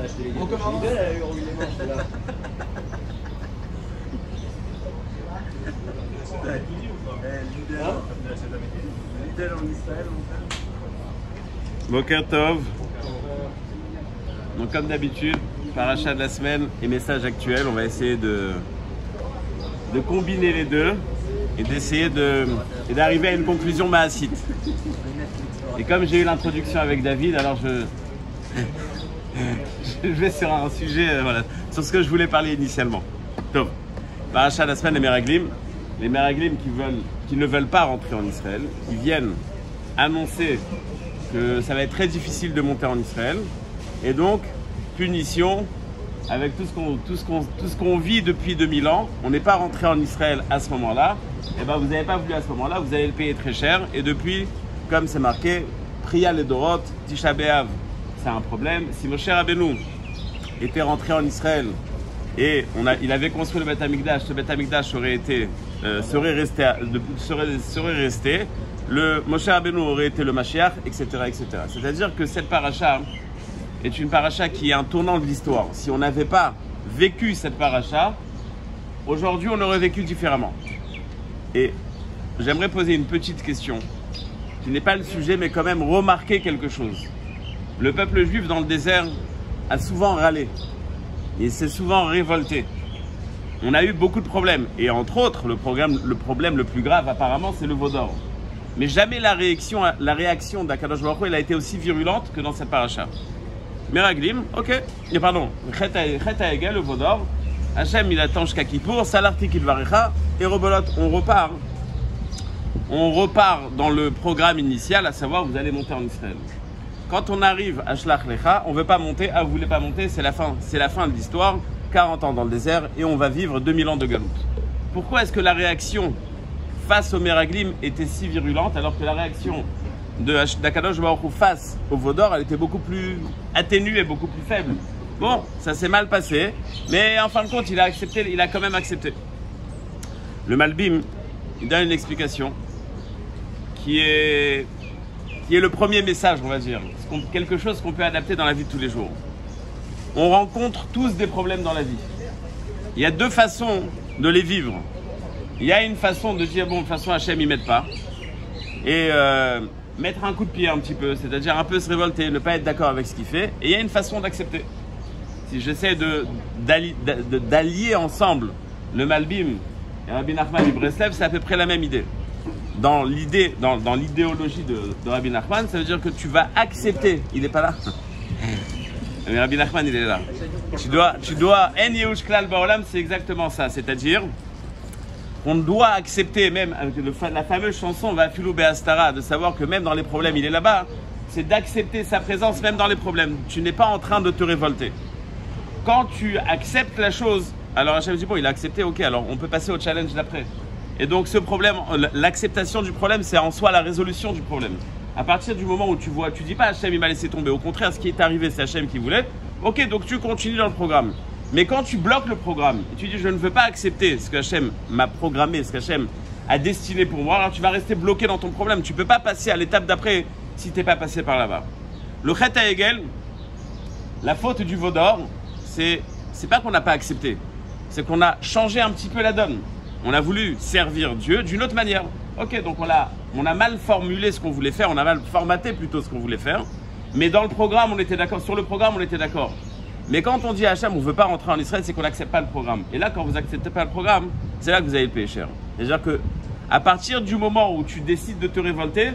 acheté les gâteaux chez Lidl, elle a eu envie de les manger là. Lidl en Israël, Boker Tov. Donc comme d'habitude, paracha de la semaine et message actuel, on va essayer de combiner les deux et d'essayer d'arriver à une conclusion maasite. Et comme j'ai eu l'introduction avec David, alors je vais sur un sujet, voilà, sur ce que je voulais parler initialement. Donc, paracha de la semaine, les Meraglim qui ne veulent pas rentrer en Israël, ils viennent annoncer que ça va être très difficile de monter en Israël, et donc punition avec tout ce qu'on vit depuis 2000 ans. On n'est pas rentré en Israël à ce moment-là, et ben vous n'avez pas voulu à ce moment-là, vous allez le payer très cher, et depuis, comme c'est marqué, Priya le Dorot, Tisha B'Av, c'est un problème. Si Moshe Rabbeinu était rentré en Israël et il avait construit le Beth Amikdash, ce Beth Amikdash serait resté, le Moshe Rabbeinu aurait été le Mashiach, etc., etc. C'est-à-dire que cette paracha est une paracha qui est un tournant de l'histoire. Si on n'avait pas vécu cette paracha, aujourd'hui on aurait vécu différemment. Et j'aimerais poser une petite question, qui n'est pas le sujet, mais quand même remarquer quelque chose. Le peuple juif dans le désert a souvent râlé, et s'est souvent révolté. On a eu beaucoup de problèmes, et entre autres, le problème le plus grave apparemment, c'est le veau d'or. Mais jamais la réaction d'Akadosh Baruch Hu, elle a été aussi virulente que dans cette paracha. Meraglim, ok, et pardon, Chet Haegel, le veau d'or, Hachem il attend jusqu'à Kippour, Salarti Kilvarecha, et Rebolot, on repart. On repart dans le programme initial, à savoir vous allez monter en Israël. Quand on arrive à Shlach Lecha, on ne veut pas monter, vous voulez pas monter, c'est la fin de l'histoire, 40 ans dans le désert, et on va vivre 2000 ans de galoute. Pourquoi est-ce que la réaction face au Meraglim était si virulente, alors que la réaction d'Akadosh Baruch Hu face au veau d'or, elle était beaucoup plus atténuée, beaucoup plus faible. Bon, ça s'est mal passé, mais en fin de compte, il a quand même accepté. Le Malbim, il donne une explication qui est le premier message, on va dire, quelque chose qu'on peut adapter dans la vie de tous les jours. On rencontre tous des problèmes dans la vie. Il y a deux façons de les vivre. Il y a une façon de dire, bon, de toute façon, Hachem, il m'aide pas. Et mettre un coup de pied un petit peu, c'est-à-dire un peu se révolter, ne pas être d'accord avec ce qu'il fait. Et il y a une façon d'accepter. Si j'essaie d'allier ensemble le Malbim et Rabbi Nachman de Breslev, c'est à peu près la même idée. Dans l'idéologie de Rabbi Nachman, ça veut dire que tu vas accepter. Il n'est pas là. Mais Rabbi Nachman, il est là. Tu dois, En Yehush Klal Baolam, c'est exactement ça. C'est-à-dire, on doit accepter, même avec la fameuse chanson Vafilou Be'astara, de savoir que même dans les problèmes, il est là-bas. C'est d'accepter sa présence même dans les problèmes. Tu n'es pas en train de te révolter. Quand tu acceptes la chose, alors Hachem dit, bon, il a accepté, ok, alors on peut passer au challenge d'après. Et donc ce problème, l'acceptation du problème, c'est en soi la résolution du problème. À partir du moment où tu dis pas Hachem il m'a laissé tomber, au contraire ce qui est arrivé c'est Hachem qui voulait, ok, donc tu continues dans le programme. Mais quand tu bloques le programme, et tu dis je ne veux pas accepter ce que Hachem m'a programmé, ce qu'Hachem a destiné pour moi, alors tu vas rester bloqué dans ton problème. Tu ne peux pas passer à l'étape d'après si tu n'es pas passé par là-bas. Le Chet Haegel, la faute du veau d'or, c'est pas qu'on n'a pas accepté, c'est qu'on a changé un petit peu la donne. On a voulu servir Dieu d'une autre manière. Ok, donc on a mal formulé ce qu'on voulait faire, on a mal formaté plutôt ce qu'on voulait faire. Mais dans le programme, on était d'accord. Sur le programme, on était d'accord. Mais quand on dit à Hachem, on ne veut pas rentrer en Israël, c'est qu'on n'accepte pas le programme. Et là, quand vous n'acceptez pas le programme, c'est là que vous allez le payer cher. C'est-à-dire que à partir du moment où tu décides de te révolter,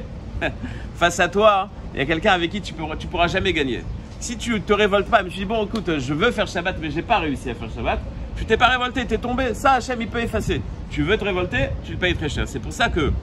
face à toi, il y a quelqu'un avec qui tu pourras jamais gagner. Si tu ne te révoltes pas, mais tu dis bon, écoute, je veux faire Shabbat, mais j'ai pas réussi à faire Shabbat. Tu t'es pas révolté, tu es tombé, ça Hachem il peut effacer. Tu veux te révolter, tu le payes très cher. C'est pour ça que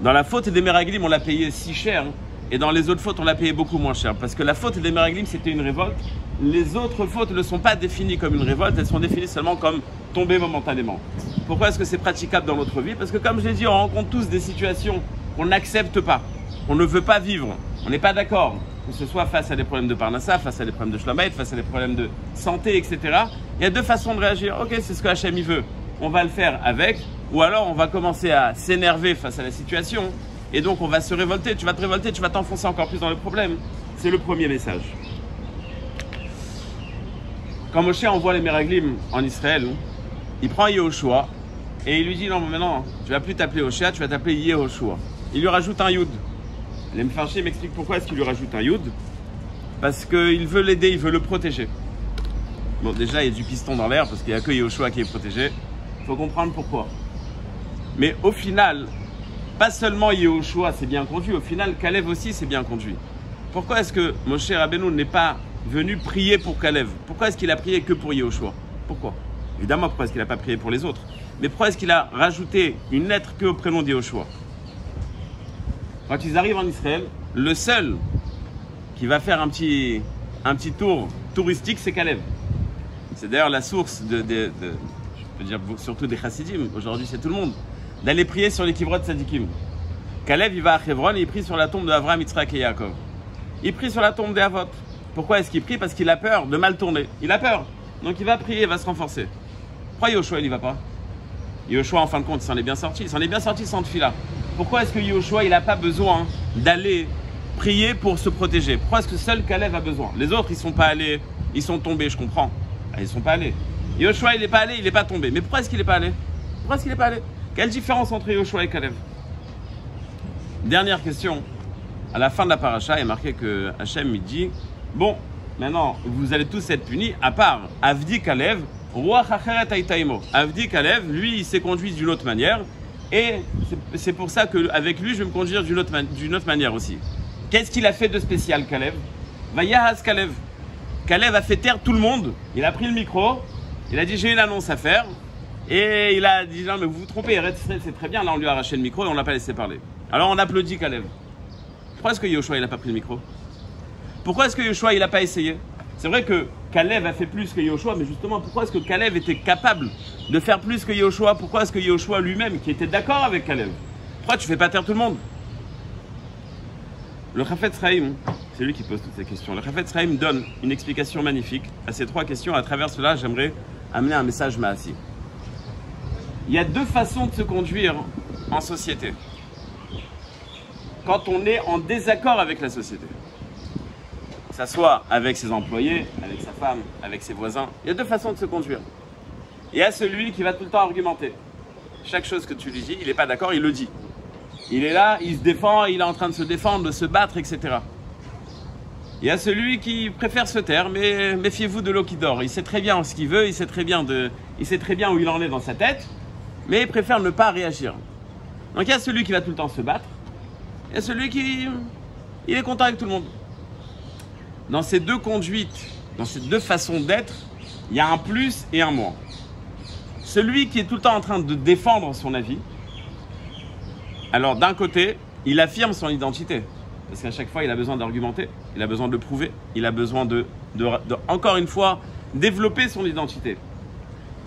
dans la faute des Meraglim, on l'a payé si cher, et dans les autres fautes, on l'a payé beaucoup moins cher. Parce que la faute des Meraglim, c'était une révolte. Les autres fautes ne sont pas définies comme une révolte, elles sont définies seulement comme tomber momentanément. Pourquoi est-ce que c'est praticable dans notre vie? Parce que comme je l'ai dit, on rencontre tous des situations qu'on n'accepte pas, qu'on ne veut pas vivre, on n'est pas d'accord. Que ce soit face à des problèmes de Parnassa, face à des problèmes de Shlomait, face à des problèmes de santé, etc. Il y a deux façons de réagir. Ok, c'est ce que Hachem il veut. On va le faire avec, ou alors on va commencer à s'énerver face à la situation, et donc on va se révolter. Tu vas te révolter, tu vas t'enfoncer encore plus dans le problème. C'est le premier message. quand Moshe envoie les Meraglim en Israël, il prend Yehoshua et il lui dit non, mais maintenant, tu vas plus t'appeler Hoshea, tu vas t'appeler Yehoshua. Il lui rajoute un Yud. Les Mefarshim m'expliquent pourquoi est-ce qu'il lui rajoute un Yud. Parce qu'il veut l'aider, il veut le protéger. Bon, déjà, il y a du piston dans l'air parce qu'il n'y a que Yehoshua qui est protégé. Il faut comprendre pourquoi. Mais au final, pas seulement Yehoshua s'est bien conduit, au final, Kalev aussi s'est bien conduit. Pourquoi est-ce que Moshe Rabbeinu n'est pas venu prier pour Kalev? Pourquoi est-ce qu'il a prié que pour Yehoshua? Pourquoi? Évidemment, pourquoi est-ce qu'il n'a pas prié pour les autres? Mais pourquoi est-ce qu'il a rajouté une lettre que au prénom de Yehoshua? Quand ils arrivent en Israël, le seul qui va faire un petit tour touristique, c'est Kalev. C'est d'ailleurs la source je peux dire surtout des chassidim, aujourd'hui c'est tout le monde, d'aller prier sur les kivrot tzadikim. Kalev, il va à Hebron et il prie sur la tombe de Avraham, Yitzhak et Yaakov. Il prie sur la tombe des Avot. Pourquoi est-ce qu'il prie? Parce qu'il a peur de mal tourner. Il a peur. Donc il va prier, il va se renforcer. Pourquoi Yehoshua, il n'y va pas? Yehoshua, en fin de compte, il s'en est bien sorti. Il s'en est bien sorti sans tefila. Pourquoi est-ce que Yehoshua, il n'a pas besoin d'aller prier pour se protéger? Pourquoi est-ce que seul Kalev a besoin? Les autres, ils ne sont pas allés, ils sont tombés, je comprends. Ils ne sont pas allés. Yehoshua, il n'est pas allé, il n'est pas tombé. Mais pourquoi est-ce qu'il n'est pas allé? Pourquoi est-ce qu'il n'est pas allé? Quelle différence entre Yehoshua et Kalev? Dernière question. À la fin de la paracha, il est marqué que Hachem il dit bon, maintenant, vous allez tous être punis, à part Avdi Kalev, Roi Chacheret Aitaimo. Avdi Kalev, lui, il s'est conduit d'une autre manière. Et c'est pour ça qu'avec lui, je vais me conduire d'une autre manière aussi. Qu'est-ce qu'il a fait de spécial, Kalev? Vayahaz Kalev. Kalev a fait taire tout le monde. Il a pris le micro. Il a dit j'ai une annonce à faire. Et il a dit non, mais vous vous trompez, c'est très bien. Là, on lui a arraché le micro et on ne l'a pas laissé parler. Alors, on applaudit Kalev. Pourquoi est-ce que Yehoshua, il n'a pas pris le micro? Pourquoi est-ce que Yehoshua, il n'a pas essayé? C'est vrai que Kalev a fait plus que Yehoshua, mais justement, pourquoi est-ce que Kalev était capable de faire plus que Yehoshua? Pourquoi est-ce que Yehoshua lui-même, qui était d'accord avec Kalev, pourquoi tu ne fais pas taire tout le monde? Le Chafetz Chaim, c'est lui qui pose toutes ces questions. Le Chafetz Chaim donne une explication magnifique à ces trois questions. À travers cela, j'aimerais amener un message maassi. Il y a deux façons de se conduire en société. Quand on est en désaccord avec la société, que ce soit avec ses employés, avec sa femme, avec ses voisins, il y a deux façons de se conduire. Il y a celui qui va tout le temps argumenter. Chaque chose que tu lui dis, il n'est pas d'accord, il le dit. Il est là, il se défend, il est en train de se défendre, de se battre, etc. Il y a celui qui préfère se taire, mais méfiez-vous de l'eau qui dort. Il sait très bien ce qu'il veut, il sait très bien où il en est dans sa tête, mais il préfère ne pas réagir. Donc il y a celui qui va tout le temps se battre, il y a celui qui il est content avec tout le monde. Dans ces deux conduites, dans ces deux façons d'être, il y a un plus et un moins. Celui qui est tout le temps en train de défendre son avis, alors d'un côté, il affirme son identité. Parce qu'à chaque fois, il a besoin d'argumenter, il a besoin de prouver, il a besoin de encore une fois, développer son identité.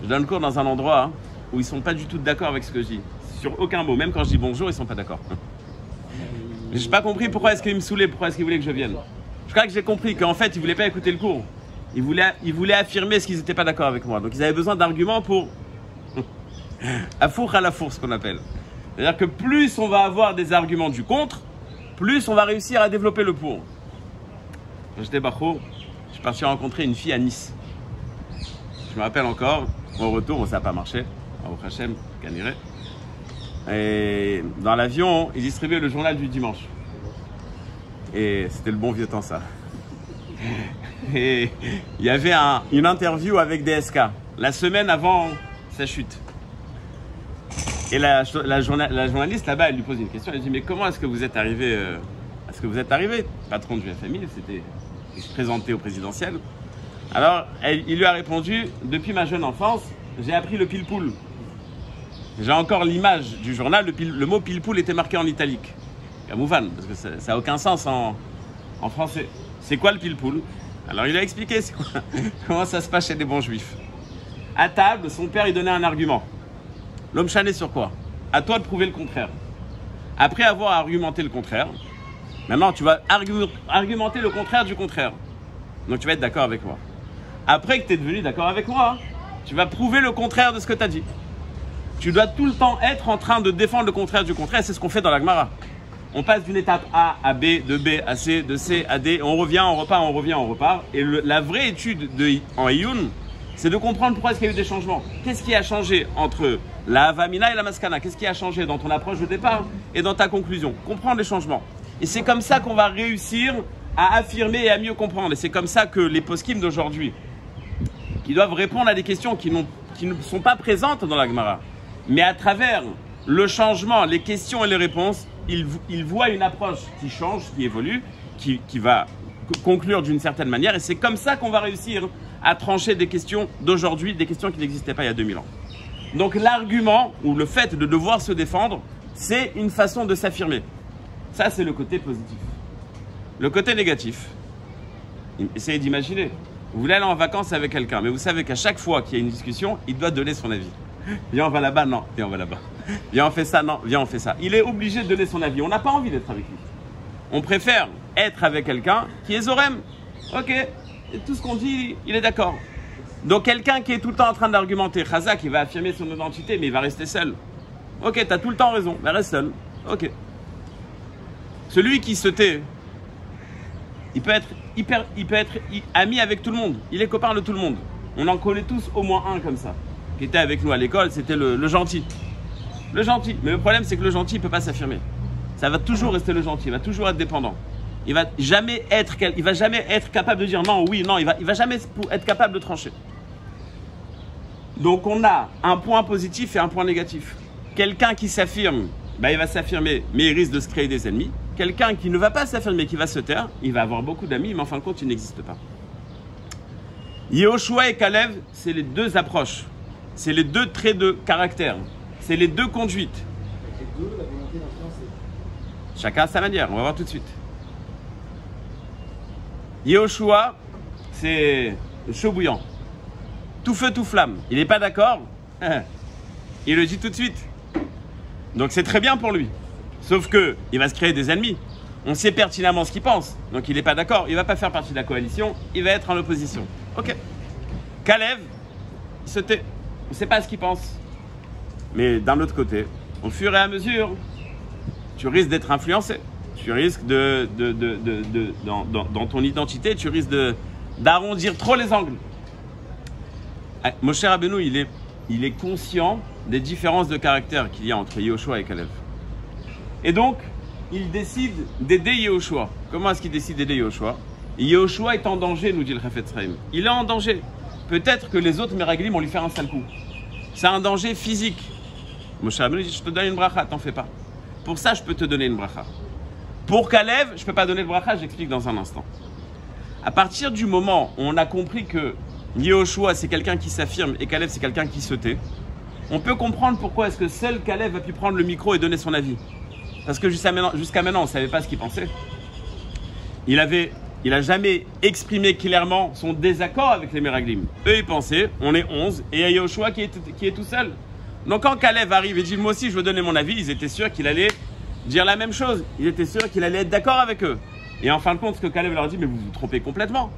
Je donne cours dans un endroit où ils ne sont pas du tout d'accord avec ce que je dis. Sur aucun mot, même quand je dis bonjour, ils ne sont pas d'accord. Je n'ai pas compris pourquoi est-ce qu'il me saoulait, pourquoi est-ce qu'il voulait que je vienne. Je crois que j'ai compris qu'en fait, ils ne voulaient pas écouter le cours. Ils voulaient affirmer ce qu'ils n'étaient pas d'accord avec moi. Donc ils avaient besoin d'arguments pour... à four à la four, ce qu'on appelle. C'est-à-dire que plus on va avoir des arguments du contre, plus on va réussir à développer le pour. Quand j'étais Bachour, je suis parti rencontrer une fille à Nice. Je me rappelle encore, au retour, ça n'a pas marché, au Hachem, Kaniré. Et dans l'avion, ils distribuaient le journal du dimanche. Et c'était le bon vieux temps, ça. Et il y avait une interview avec DSK, la semaine avant sa chute. Et la journaliste là-bas, elle lui pose une question. Elle dit mais comment est-ce que vous êtes arrivé patron du FMI, il se présentait au présidentiel. Alors, il lui a répondu depuis ma jeune enfance, j'ai appris le pile-poule. J'ai encore l'image du journal, le mot pile-poule était marqué en italique. Kamouvan, parce que ça n'a aucun sens en français. C'est quoi le pile-poule? Alors il a expliqué comment ça se passe chez des bons juifs. À table, son père il donnait un argument. L'homme chané sur quoi? À toi de prouver le contraire. Après avoir argumenté le contraire, maintenant tu vas argumenter le contraire du contraire. Donc tu vas être d'accord avec moi. Après que tu es devenu d'accord avec moi, tu vas prouver le contraire de ce que tu as dit. Tu dois tout le temps être en train de défendre le contraire du contraire. C'est ce qu'on fait dans la Gemara. On passe d'une étape A à B, de B à C, de C à D, on revient, on repart, on revient, on repart. Et la vraie étude en Iyun, c'est de comprendre pourquoi est-ce qu'il y a eu des changements. Qu'est-ce qui a changé entre la Havamina et la Maskana? Qu'est-ce qui a changé dans ton approche de départ et dans ta conclusion? Comprendre les changements. Et c'est comme ça qu'on va réussir à affirmer et à mieux comprendre. Et c'est comme ça que les poskim d'aujourd'hui, qui doivent répondre à des questions qui ne sont pas présentes dans la Gemara, mais à travers le changement, les questions et les réponses, ils voient une approche qui change, qui évolue, qui va conclure d'une certaine manière. Et c'est comme ça qu'on va réussir à trancher des questions d'aujourd'hui, des questions qui n'existaient pas il y a 2000 ans. Donc l'argument, ou le fait de devoir se défendre, c'est une façon de s'affirmer. Ça, c'est le côté positif. Le côté négatif, essayez d'imaginer. Vous voulez aller en vacances avec quelqu'un, mais vous savez qu'à chaque fois qu'il y a une discussion, il doit donner son avis. Viens, on va là-bas, non, viens, on va là-bas. Viens, on fait ça, non, viens, on fait ça. Il est obligé de donner son avis. On n'a pas envie d'être avec lui. On préfère être avec quelqu'un qui est Zorem. Ok, et tout ce qu'on dit, il est d'accord. Donc quelqu'un qui est tout le temps en train d'argumenter, Chazak, il va affirmer son identité, mais il va rester seul. Ok, t'as tout le temps raison, mais reste seul. Ok. Celui qui se tait, il peut être ami avec tout le monde. Il est copain de tout le monde. On en connaît tous au moins un comme ça, qui était avec nous à l'école, c'était le gentil. Le gentil. Mais le problème, c'est que le gentil ne peut pas s'affirmer. Ça va toujours rester le gentil, il va toujours être dépendant. Il va jamais être capable de dire non, oui, non, il va jamais être capable de trancher. Donc on a un point positif et un point négatif. Quelqu'un qui s'affirme, il va s'affirmer, mais il risque de se créer des ennemis. Quelqu'un qui ne va pas s'affirmer, qui va se taire, il va avoir beaucoup d'amis, mais en fin de compte, il n'existe pas. Yehoshua et Kalev, c'est les deux approches. C'est les deux traits de caractère. C'est les deux conduites. Les deux, la volonté d'influencer. Chacun à sa manière, on va voir tout de suite. Yehoshua, c'est chaud bouillant. Tout feu, tout flamme. Il n'est pas d'accord, il le dit tout de suite. Donc c'est très bien pour lui. Sauf que il va se créer des ennemis. On sait pertinemment ce qu'il pense. Donc il n'est pas d'accord. Il ne va pas faire partie de la coalition. Il va être en opposition. Ok. Kalev, il se tait. On ne sait pas ce qu'il pense. Mais d'un autre côté, au fur et à mesure, tu risques d'être influencé. Tu risques dans ton identité, tu risques d'arrondir trop les angles. Moshe Rabbeinu, il est conscient des différences de caractère qu'il y a entre Yehoshua et Kalev. Et donc, il décide d'aider Yehoshua. Comment est-ce qu'il décide d'aider Yehoshua? Yehoshua est en danger, nous dit le Chafetz Chaim. Il est en danger. Peut-être que les autres Meraglim vont lui faire un sale coup. C'est un danger physique. Moshe Rabbeinu dit, je te donne une bracha, t'en fais pas. Pour ça, je peux te donner une bracha. Pour Kalev, je ne peux pas donner de bracha, j'explique dans un instant. À partir du moment où on a compris que Yehoshua, c'est quelqu'un qui s'affirme et Kalev, c'est quelqu'un qui se tait, on peut comprendre pourquoi est-ce que seul Kalev a pu prendre le micro et donner son avis. Parce que jusqu'à maintenant, on ne savait pas ce qu'il pensait. Il n'a jamais exprimé clairement son désaccord avec les Meraglim. Eux, ils pensaient, on est 11, et il y a Yehoshua qui est tout seul. Donc quand Kalev arrive et dit, moi aussi je veux donner mon avis, ils étaient sûrs qu'il allait dire la même chose. Ils étaient sûrs qu'il allait être d'accord avec eux. Et en fin de compte, ce que Kalev leur dit, mais vous vous trompez complètement.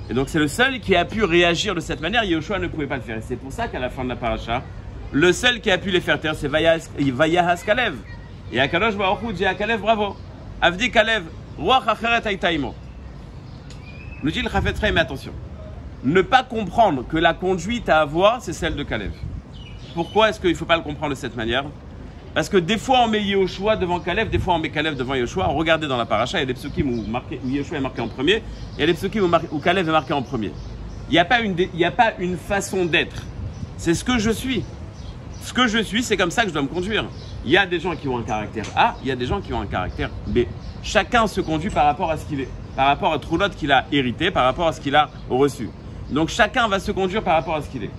Et donc c'est le seul qui a pu réagir de cette manière. Yehoshua ne pouvait pas le faire. Et c'est pour ça qu'à la fin de la paracha, le seul qui a pu les faire taire, c'est Vayahas Kalev. Et Akadosh Baruch Hu dit à Kalev, bravo. Avdi Kalev, Ruach Acheret Aitaimo. Nous dit le Chafetz Chaim, mais attention. Ne pas comprendre que la conduite à avoir, c'est celle de Kalev. Pourquoi est-ce qu'il ne faut pas le comprendre de cette manière? Parce que des fois on met Yehoshua devant Kalev, des fois on met Kalev devant Yehoshua. Regardez dans la paracha, il y a des psukim où Yehoshua est marqué en premier, et il y a des psukim où Kalev est marqué en premier. Il n'y a pas une façon d'être. C'est ce que je suis. Ce que je suis, c'est comme ça que je dois me conduire. Il y a des gens qui ont un caractère A, il y a des gens qui ont un caractère B. Chacun se conduit par rapport à ce qu'il est, par rapport à Trulot qu'il a hérité, par rapport à ce qu'il a reçu. Donc chacun va se conduire par rapport à ce qu'il est.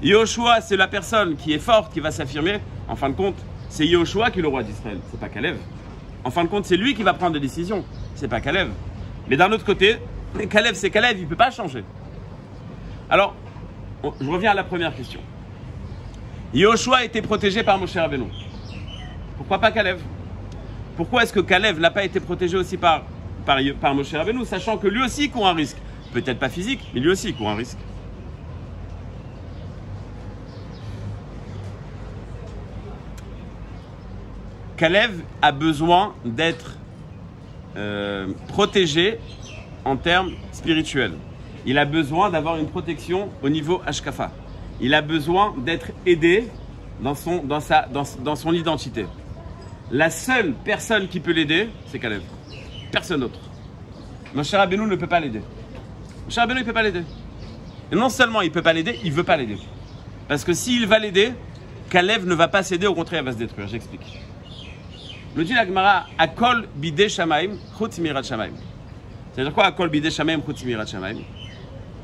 Yehoshua, c'est la personne qui est forte, qui va s'affirmer. En fin de compte, c'est Yehoshua qui est le roi d'Israël, c'est pas Kalev. En fin de compte, c'est lui qui va prendre des décisions, c'est pas Kalev. Mais d'un autre côté, Kalev, c'est Kalev, il ne peut pas changer. Alors, je reviens à la première question. Yehoshua a été protégé par Moshe Rabbeinu. Pourquoi pas Kalev? Pourquoi est-ce que Kalev n'a pas été protégé aussi par Moshe Rabbeinu, sachant que lui aussi court un risque? Peut-être pas physique, mais lui aussi court un risque. Kalev a besoin d'être protégé en termes spirituels. Il a besoin d'avoir une protection au niveau Ashkafa. Il a besoin d'être aidé dans son identité. La seule personne qui peut l'aider, c'est Kalev. Personne d'autre. Moshe Rabbeinu ne peut pas l'aider. Moshe Rabbeinu ne peut pas l'aider. Et non seulement il ne peut pas l'aider, il ne veut pas l'aider. Parce que s'il va l'aider, Kalev ne va pas s'aider, au contraire, il va se détruire. J'explique. Le dit la Gemara, Akol bidei shamaim, chutz mirat shamaim. C'est-à-dire quoi, Akol bidei shamaim, chutz mirat shamaim?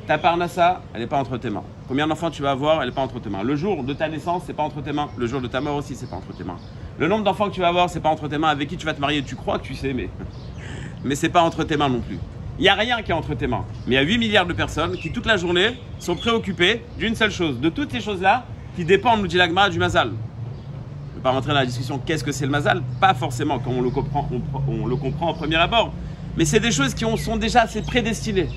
Ta parnassa, elle n'est pas entre tes mains. Combien d'enfants tu vas avoir, elle n'est pas entre tes mains. Le jour de ta naissance, c'est pas entre tes mains. Le jour de ta mort aussi, c'est pas entre tes mains. Le nombre d'enfants que tu vas avoir, c'est pas entre tes mains. Avec qui tu vas te marier, tu crois que tu sais, mais c'est pas entre tes mains non plus. Il n'y a rien qui est entre tes mains. Mais il y a 8 milliards de personnes qui, toute la journée, sont préoccupées d'une seule chose. De toutes ces choses-là qui dépendent, nous dit la Gemara, du mazal. Je ne vais pas rentrer dans la discussion, qu'est-ce que c'est le mazal? Pas forcément comme on le comprend au premier abord. Mais c'est des choses qui sont déjà assez prédestinées.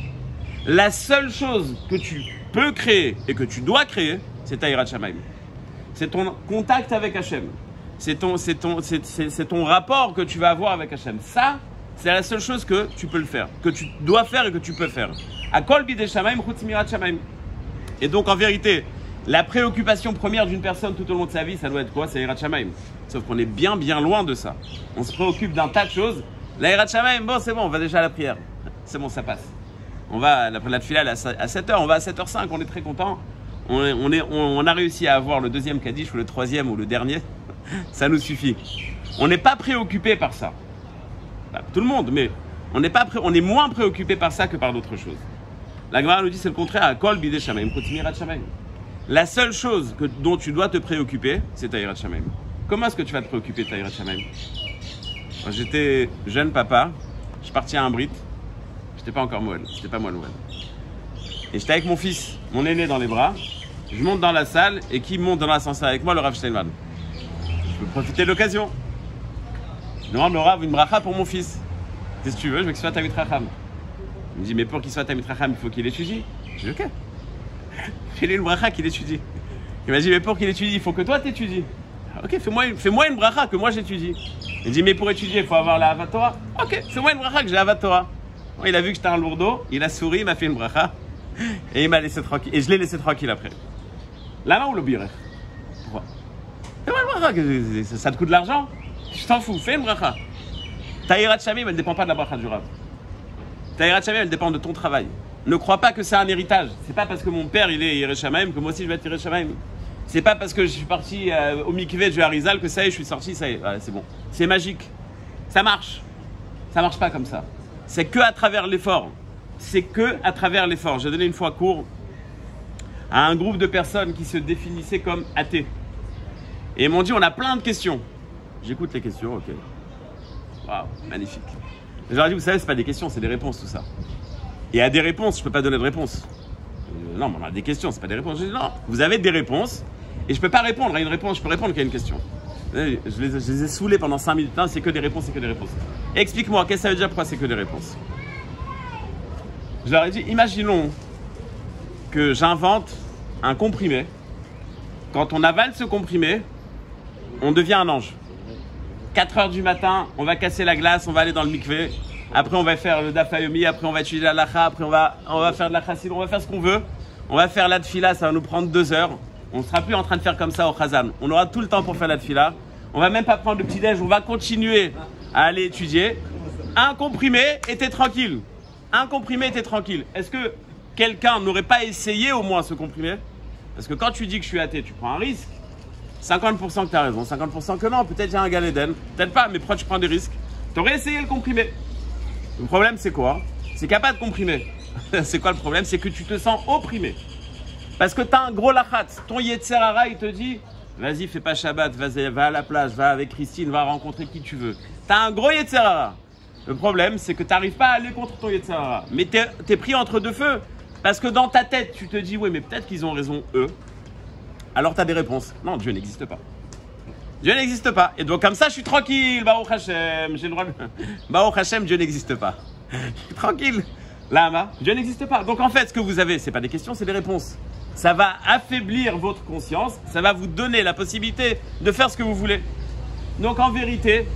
La seule chose que tu peux créer et que tu dois créer, c'est ta Yirat Shamayim. C'est ton contact avec Hachem. C'est ton rapport que tu vas avoir avec Hachem. Ça, c'est la seule chose que tu peux le faire, que tu dois faire et que tu peux faire. Akol bidei shamayim chutz mirat shamayim. Et donc, en vérité, la préoccupation première d'une personne tout au long de sa vie, ça doit être quoi? C'est Yirat Shamayim. Sauf qu'on est bien loin de ça. On se préoccupe d'un tas de choses. La Yirat Shamayim, bon, c'est bon, on va déjà à la prière. C'est bon, ça passe. On va, la tefila à 7h, on va à 7h05, on est très content. On a réussi à avoir le deuxième Kaddish ou le troisième ou le dernier. Ça nous suffit. On n'est pas préoccupé par ça. Bah, tout le monde, mais on est moins préoccupé par ça que par d'autres choses. La Gemara nous dit c'est le contraire. Akol bidei shamaim, chutz mirat shamaim. La seule chose dont tu dois te préoccuper, c'est ta Yirat Shamayim. Comment est-ce que tu vas te préoccuper de ta Yirat Shamayim? J'étais jeune papa, je suis parti à un brit. J'étais pas encore moelle, j'étais pas moelle. Et j'étais avec mon fils, mon aîné dans les bras. Je monte dans la salle et qui monte dans l'ascenseur avec moi? Le Rav Steinman. Je peux profiter de l'occasion. Je demande le Rav une bracha pour mon fils. Qu'est-ce que tu veux? Je veux qu'il soit Talmid Chacham. Il me dit mais pour qu'il soit Talmid Chacham, il faut qu'il étudie. Je dis ok. Fais-lui une bracha qu'il étudie. Il m'a dit mais pour qu'il étudie, il faut que toi t'étudies. Ok, fais-moi une bracha que moi j'étudie. Il dit mais pour étudier, il faut avoir la Avat Torah. Ok, fais-moi une bracha que j'ai la Avat Torah. Bon, il a vu que j'étais un lourdeau, il a souri, il m'a fait une bracha et il m'a laissé tranquille. Et je l'ai laissé tranquille après. La main ou le birech? Pourquoi? Fais-moi une bracha, ça te coûte de l'argent? Je t'en fous, fais une bracha. Ta Yirat Shamayim, elle ne dépend pas de la bracha du Rav. Ta Yirat Shamayim, elle dépend de ton travail. Ne crois pas que c'est un héritage. C'est pas parce que mon père il est Yirat Shamayim que moi aussi je vais être Yirat Shamayim. C'est pas parce que je suis parti au mikvé du Harizal que ça y est, je suis sorti, ça y est, voilà, c'est bon. C'est magique. Ça marche. Ça marche pas comme ça. C'est que à travers l'effort. C'est que à travers l'effort. J'ai donné une fois cours à un groupe de personnes qui se définissaient comme athées. Et ils m'ont dit on a plein de questions. J'écoute les questions, ok. Waouh, magnifique. Je leur ai dit, vous savez, c'est pas des questions, c'est des réponses tout ça. Et à des réponses, je peux pas donner de réponse. Non, mais on a des questions, c'est pas des réponses. Je dis non, vous avez des réponses et je peux pas répondre à une réponse, je peux répondre qu'à une question. Je les ai saoulés pendant 5 minutes. Non, c'est que des réponses, c'est que des réponses. Explique-moi, qu'est-ce que ça veut dire, pourquoi c'est que des réponses? Je leur ai dit, imaginons que j'invente un comprimé. Quand on avale ce comprimé, on devient un ange. 4h du matin, on va casser la glace, on va aller dans le mikvé. Après, on va faire le daf yomi, après, on va étudier la lacha, après, on va faire de la chassid, on va faire ce qu'on veut. On va faire la tfila, ça va nous prendre 2 heures. On ne sera plus en train de faire comme ça au chazan. On aura tout le temps pour faire la tfila. On va même pas prendre le petit-déj, on va continuer à aller étudier. Un comprimé, et t'es tranquille. Un comprimé, et t'es tranquille. Est-ce que quelqu'un n'aurait pas essayé au moins ce comprimé? Parce que quand tu dis que je suis athée, tu prends un risque. 50% que tu as raison, 50% que non. Peut-être j'ai un Gan Eden, peut-être pas, mais pourquoi tu prends des risques? Tu aurais essayé le comprimé. Le problème, c'est quoi? C'est qu'il n'y a pas de comprimé. C'est quoi le problème? C'est que tu te sens opprimé. Parce que tu as un gros lachat. Ton Yetzer Hara, il te dit vas-y, fais pas Shabbat, vas-y, va à la plage, va avec Christine, va rencontrer qui tu veux. Tu as un gros Yetzer Hara. Le problème, c'est que tu n'arrives pas à aller contre ton Yetzer Hara. Mais tu es pris entre deux feux. Parce que dans ta tête, tu te dis oui, mais peut-être qu'ils ont raison, eux. Alors tu as des réponses. Non, Dieu n'existe pas. Dieu n'existe pas. Et donc comme ça, je suis tranquille. Baruch Hashem, j'ai le droit de... Baruch Hashem, Dieu n'existe pas. Je suis tranquille. Lama, Dieu n'existe pas. Donc en fait, ce que vous avez, ce n'est pas des questions, c'est des réponses. Ça va affaiblir votre conscience. Ça va vous donner la possibilité de faire ce que vous voulez. Donc en vérité,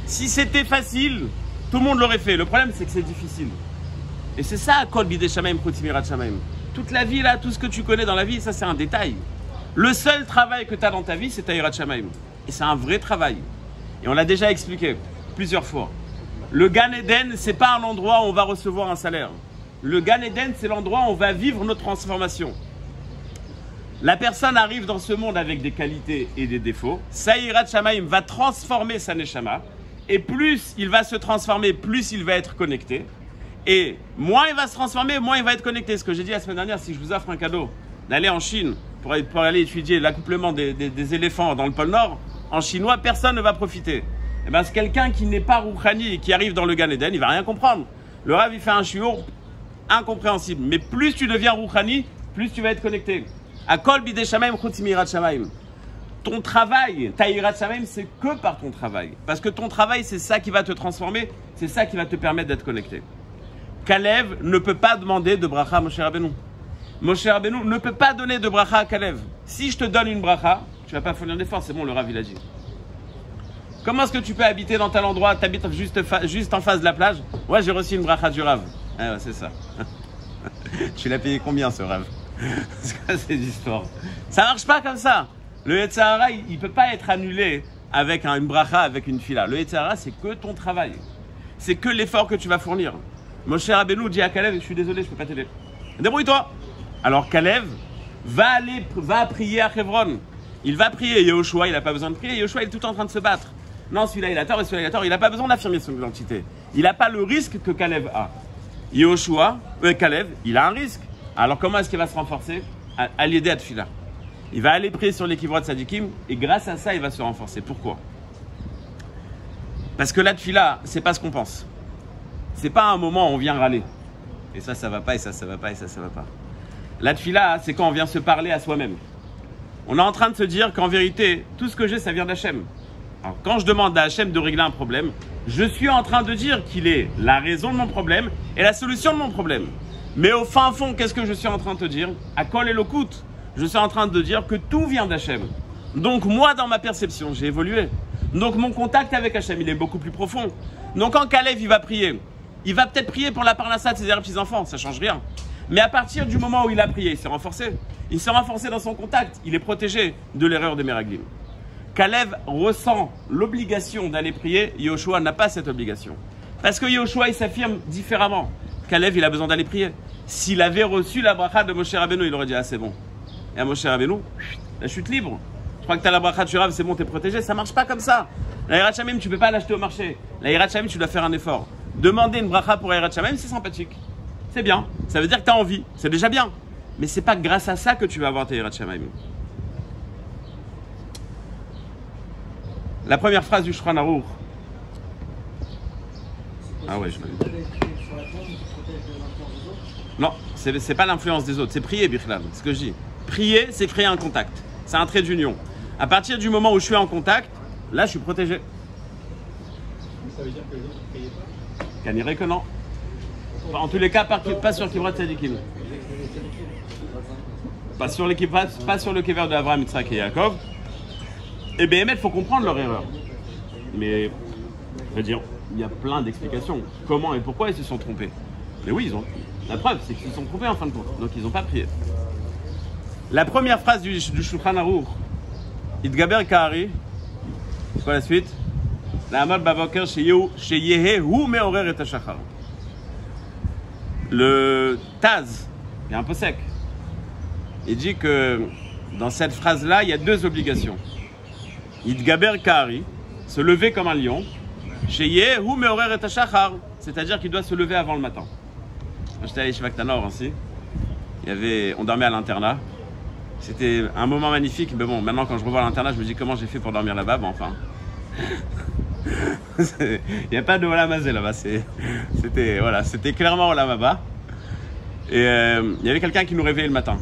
si c'était facile, tout le monde l'aurait fait. Le problème, c'est que c'est difficile. Et c'est ça, Kol Bidei Shamaim Chutz Mirat Shamaim. Toute la vie, là, tout ce que tu connais dans la vie, ça, c'est un détail. Le seul travail que tu as dans ta vie, c'est ta Yirat Shamaim. Et c'est un vrai travail. Et on l'a déjà expliqué plusieurs fois. Le Gan Eden, c'est pas un endroit où on va recevoir un salaire. Le Gan Eden, c'est l'endroit où on va vivre notre transformation. La personne arrive dans ce monde avec des qualités et des défauts. Sa Yirat Shamaim va transformer sa Neshama. Et plus il va se transformer, plus il va être connecté. Et moins il va se transformer, moins il va être connecté. Ce que j'ai dit la semaine dernière, si je vous offre un cadeau d'aller en Chine pour aller étudier l'accouplement des éléphants dans le pôle Nord, en chinois, personne ne va profiter. Et ben, c'est quelqu'un qui n'est pas Rouhani et qui arrive dans le Gan Eden, il va rien comprendre. Le Rav, il fait un shiur incompréhensible. Mais plus tu deviens Rouhani, plus tu vas être connecté. À Kol Bidei Shamaim Chutz Mirat Shamaim. Ton travail, ta Yirat Shamaim, c'est que par ton travail. Parce que ton travail, c'est ça qui va te transformer, c'est ça qui va te permettre d'être connecté. Kalev ne peut pas demander de bracha à Moshe Rabbeinu. Moshe Rabbeinu ne peut pas donner de bracha à Kalev. Si je te donne une bracha, tu vas pas fournir d'effort, c'est bon, le Rav il a dit. Comment est-ce que tu peux habiter dans tel endroit, tu habites juste en face de la plage? Ouais, j'ai reçu une bracha du Rav. Ah ouais, c'est ça. Tu l'as payé combien ce Rav? C'est quoi ces histoires? Ça marche pas comme ça. Le Yetzer Hara, il peut pas être annulé avec une bracha, avec une fila. Le Yetzer Hara, c'est que ton travail. C'est que l'effort que tu vas fournir. Moshe Rabbeinu dit à Kalev, je suis désolé, je peux pas t'aider. Débrouille-toi. Alors Kalev va prier à Hebron. Il va prier. Yehoshua, il n'a pas besoin de prier. Yehoshua, il est tout en train de se battre. Non, celui-là, il a tort et celui-là, il a tort. Il n'a pas besoin d'affirmer son identité. Il n'a pas le risque que Kalev a. Kalev, il a un risque. Alors comment est-ce qu'il va se renforcer? À l'aider à Tfila. Il va aller prier sur les Kivrot Sadikim et grâce à ça, il va se renforcer. Pourquoi? Parce que la Tfila, c'est pas ce qu'on pense. C'est pas un moment où on vient râler. Et ça va pas, et ça va pas, et ça va pas. La Tfila, c'est quand on vient se parler à soi-même. On est en train de se dire qu'en vérité, tout ce que j'ai, ça vient d'Hachem. Alors, quand je demande à Hachem de régler un problème, je suis en train de dire qu'il est la raison de mon problème et la solution de mon problème. Mais au fin fond, qu'est-ce que je suis en train de te dire? À Kol Elokut, je suis en train de dire que tout vient d'Hachem. Donc moi, dans ma perception, j'ai évolué. Donc mon contact avec Hachem, il est beaucoup plus profond. Donc quand Kalev, il va prier, il va peut-être prier pour la parnassa de ses petits-enfants, ça ne change rien. Mais à partir du moment où il a prié, il s'est renforcé. Il s'est renforcé dans son contact. Il est protégé de l'erreur des Meraglim. Kalev ressent l'obligation d'aller prier. Yehoshua n'a pas cette obligation. Parce que Yehoshua, il s'affirme différemment. Kalev, il a besoin d'aller prier. S'il avait reçu la bracha de Moshe Rabbeinu, il aurait dit « Ah, c'est bon. » Et à Moshe Rabbeinu, la chute libre. Je crois que tu as la bracha de Rav, c'est bon, tu es protégé. Ça ne marche pas comme ça. La Yirat Shamaim, tu ne peux pas l'acheter au marché. La Yirat Shamaim, tu dois faire un effort. Demander une bracha pour la Yirat Shamaim, c'est sympathique. C'est bien. Ça veut dire que tu as envie. C'est déjà bien. Mais ce n'est pas grâce à ça que tu vas avoir ta Yirat Shamaim. La première phrase du Shulchan Aruch. Ah ouais, je l'ai vu. Non, c'est pas l'influence des autres. C'est prier, Bichlal. C'est ce que je dis. Prier, c'est créer un contact. C'est un trait d'union. À partir du moment où je suis en contact, là, je suis protégé. Ça veut dire que les autres ne priaient pas? Caniré que non. En tous les cas, pas sur Kivrot Tzadikim. Pas sur le Kever de Abraham, Yitzhak et Yaakov. Et bien, il faut comprendre leur erreur. Mais, je veux dire, il y a plein d'explications. Comment et pourquoi ils se sont trompés. Mais oui, la preuve, c'est qu'ils se sont trompés en fin de compte. Donc, ils n'ont pas prié. La première phrase du Shulchan Aruch, Itgaber Kahari, c'est quoi la suite? La Amad Baboker Sheyehu Meorer et Hashachar. Le Taz, il est un peu sec. Il dit que dans cette phrase-là, il y a deux obligations. Itgaber Kahari, se lever comme un lion. Sheyehu Meorer et Hashachar, c'est-à-dire qu'il doit se lever avant le matin. Moi, j'étais à l'Yeshiva Ktanor aussi. On dormait à l'internat. C'était un moment magnifique, mais bon, maintenant quand je revois l'internat, je me dis comment j'ai fait pour dormir là-bas, mais enfin. Il n'y a pas de Olam Hazé là-bas, c'était clairement Olam Haba. Et il y avait quelqu'un qui nous réveillait le matin.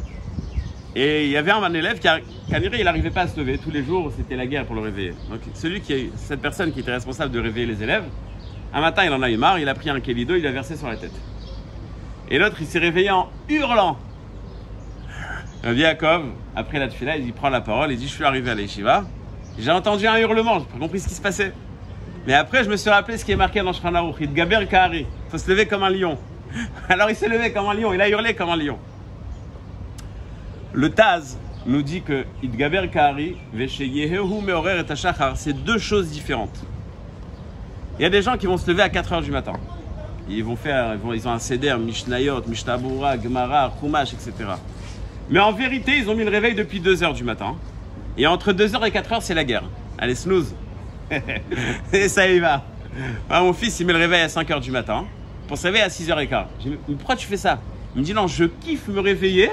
Et il y avait un élève qui il n'arrivait pas à se lever, tous les jours c'était la guerre pour le réveiller. Donc cette personne qui était responsable de réveiller les élèves, un matin il en a eu marre, il a pris un kélido, il l'a versé sur la tête. Et l'autre il s'est réveillé en hurlant. Rabbi Yaakov, après la tefila, il prend la parole, il dit je suis arrivé à l'Yeshiva, J'ai entendu un hurlement, j'ai pas compris ce qui se passait. Mais après, je me suis rappelé ce qui est marqué dans Shulchan Aruch. Yitgaber Kahari. Il faut se lever comme un lion. Alors il s'est levé comme un lion, il a hurlé comme un lion. Le Taz nous dit que Yitgaber Kahari, Vesheyehu Meorer et Hashachar, c'est deux choses différentes. Il y a des gens qui vont se lever à 4 h du matin. Ils ont un seder, Mishnayot, Mishnabura, Gemara, Chumash, etc. Mais en vérité, ils ont mis le réveil depuis 2 h du matin. Et entre 2 h et 4 h, c'est la guerre. Allez, snooze. Et ça y va. Ah, mon fils, il met le réveil à 5 h du matin pour se réveiller à 6 h 15. J'ai dit, mais pourquoi tu fais ça? Il me dit, non, je kiffe me réveiller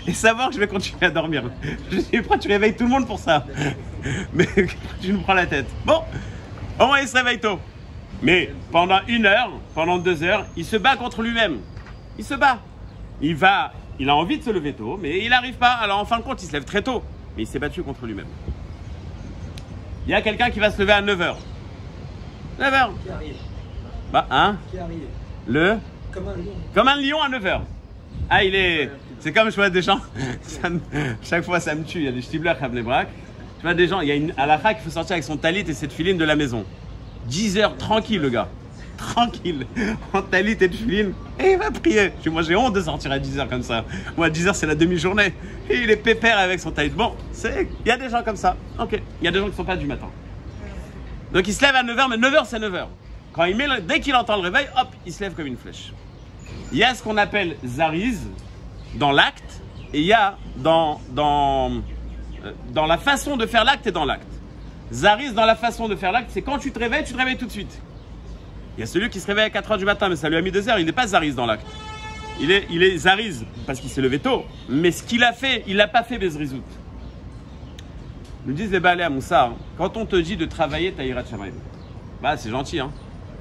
et savoir que je vais continuer à dormir. Je lui dis, pourquoi tu réveilles tout le monde pour ça? Mais tu nous prends la tête. Bon, au moins il se réveille tôt. Mais pendant 1 heure, pendant 2 heures, il se bat contre lui-même. Il se bat. Il a envie de se lever tôt, mais il n'arrive pas. Alors en fin de compte, il se lève très tôt. Mais il s'est battu contre lui-même. Il y a quelqu'un qui va se lever à 9 h. 9 h. Qui arrive. Bah, hein? Qui arrive. Comme un lion à 9 h. Ah, c'est comme je vois des gens. Chaque fois, ça me tue. Il y a des ch'tibleurs à Bnei-Brak. Tu vois des gens, il y a une halakha qui faut sortir avec son talit et cette filine de la maison. 10 h, tranquille, le gars. Tranquille. En talit et de filine. Et il va prier. Moi, j'ai honte de sortir à 10 h comme ça. Moi, à 10 h, c'est la demi-journée. Et il est pépère avec son talit. Bon, il y a des gens comme ça. Ok. Il y a des gens qui ne sont pas du matin. Donc, il se lève à 9 h, mais 9 h, c'est 9 h. Dès qu'il entend le réveil, hop, il se lève comme une flèche. Il y a ce qu'on appelle zariz dans l'acte. Et il y a dans la façon de faire l'acte et dans l'acte. Zariz dans la façon de faire l'acte, c'est quand tu te réveilles tout de suite. Il y a celui qui se réveille à 4 h du matin, mais ça lui a mis 2 heures, il n'est pas Zariz dans l'acte. Il est Zariz parce qu'il s'est levé tôt, mais ce qu'il a fait, il l'a pas fait Bezrizout. Nous disent les Baalei Moussar, quand on te dit de travailler ta Yirat Shamayim, bah c'est gentil, hein.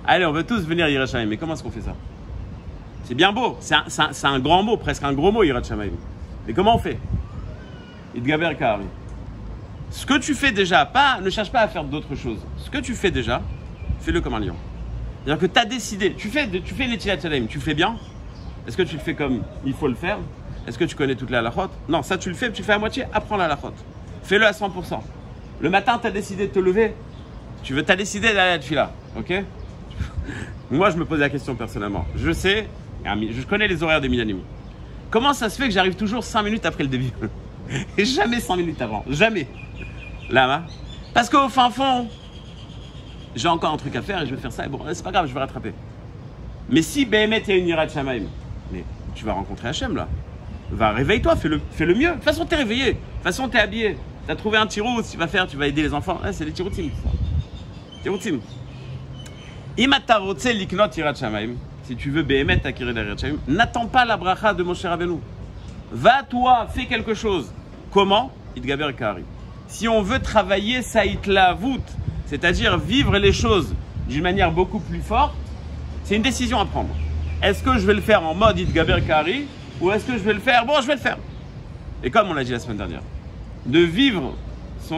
Allez, on veut tous venir Yirat Shamayim, mais comment est-ce qu'on fait ça? C'est bien beau, c'est un grand mot, presque un gros mot Yirat Shamayim. Mais comment on fait? Yitgaber Kahari. Ce que tu fais déjà, ne cherche pas à faire d'autres choses. Ce que tu fais déjà, fais-le comme un lion. C'est-à-dire que tu as décidé, tu fais Netilat Yadayim, tu fais bien. Est-ce que tu le fais comme il faut le faire? Est-ce que tu connais toute la halachot? Non, ça tu le fais à moitié, apprends la halachot. Fais-le à 100%. Le matin, tu as décidé de te lever. Tu as décidé d'aller à la tefila, ok? Moi, je me pose la question personnellement. Je sais, je connais les horaires des Minyanim. Comment ça se fait que j'arrive toujours 5 minutes après le début? Et jamais 5 minutes avant, jamais. Là, parce qu'au fin fond, j'ai encore un truc à faire et je vais faire ça. Et bon, c'est pas grave, je vais rattraper. Mais si Béhémet il y a une Yirat Shamayim, mais tu vas rencontrer Hachem là. Réveille-toi, fais le mieux. De toute façon, t'es réveillé. De toute façon, t'es habillé. T'as trouvé un tirout, tu vas aider les enfants. C'est des tiroutim. Tiroutim. Imatarotse liknot Yirat Shamayim. Si tu veux Béhémet acquérir la Yirat Shamayim, n'attends pas la bracha de Moshe Rabbeinu. Va toi, fais quelque chose. Comment? Yitgaber Kahari. Si on veut travailler Saïtlavut, c'est-à-dire vivre les choses d'une manière beaucoup plus forte, c'est une décision à prendre. Est-ce que je vais le faire en mode Yitgaber Kahari ou est-ce que je vais le faire? Bon, je vais le faire. Et comme on l'a dit la semaine dernière, de vivre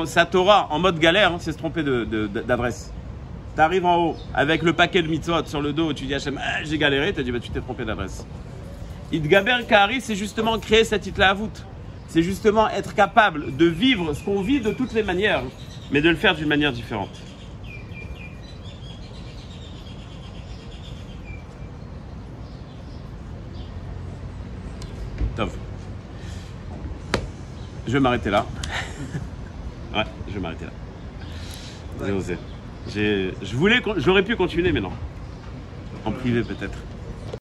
sa Torah en mode galère, hein, c'est se tromper d'adresse. Tu arrives en haut avec le paquet de mitzvot sur le dos, tu dis Hachem, j'ai galéré, tu dis tu t'es trompé d'adresse. Yitgaber Kahari, c'est justement créer cette Yitlavut. C'est justement être capable de vivre ce qu'on vit de toutes les manières, mais de le faire d'une manière différente. Tov. Je vais m'arrêter là. Ouais, je vais m'arrêter là. J'ai osé. J'aurais pu continuer, mais non. En privé peut-être.